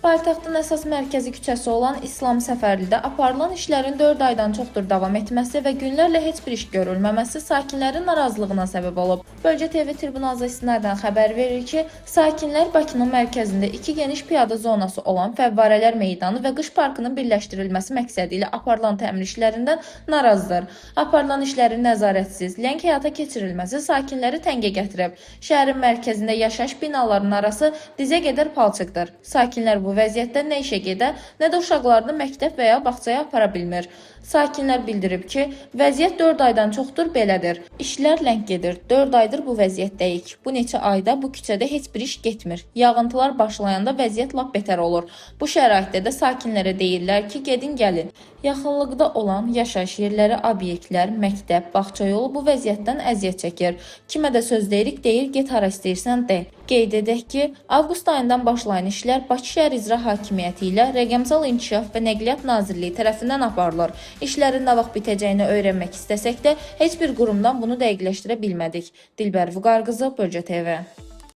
Paytaxtın əsas mərkəzi küçəsi olan İslam Səfərlidə aparılan işlərin 4 aydan çoxdur davam etməsi və günlərlə heç bir iş görülməməsi sakinlərin narazılığına səbəb olub. Bölgə TV Tribunal İstinaddan xəbər verir ki, sakinlər Bakının mərkəzində 2 geniş piyada zonası olan Fəvvarələr meydanı və qış parkının birləşdirilməsi məqsədi ilə aparılan təmir işlərindən narazıdır. Aparılan işlərin nəzarətsiz, ləng həyata keçirilməsi sakinləri təngə gətirib. Şəhərin mərkəzində yaşayış binalarının arası dizə qədər palçıqdır. Sakinlər bu vəziyyətdə nə işə gedə, nə də uşaqlarını məktəb və ya bağçaya apara bilmir. Sakinlər bildirib ki, vəziyyət 4 aydan çoxdur belədir. İşlər ləng gedir. 4 aydır bu vəziyyətdəyik. Bu neçə ayda bu küçədə heç bir iş getmir. Yağıntılar başlayanda vəziyyət lap betər olur. Bu şəraitdə də sakinlərə deyirlər ki, gedin gəlin. Yaxınlıqda olan yaşayış yerləri, obyektlər, məktəb, bağça yolu bu vəziyyətdən əziyyət çəkir. Kimə də söz deyirik, deyir get hara istəyirsən de. Qeyd edək ki, avqust ayından başlayan işlər Bakı Şəhər İcra Hakimiyyəti ilə Rəqəmsal İnkişaf və Nəqliyyat Nazirliyi tərəfindən aparılır. İşlərin nə vaxt bitəcəyini öyrənmək istəsək də heç bir qurumdan bunu dəqiqləşdirə bilmədik. Dilbər Vüqar qızı, Bölgə TV.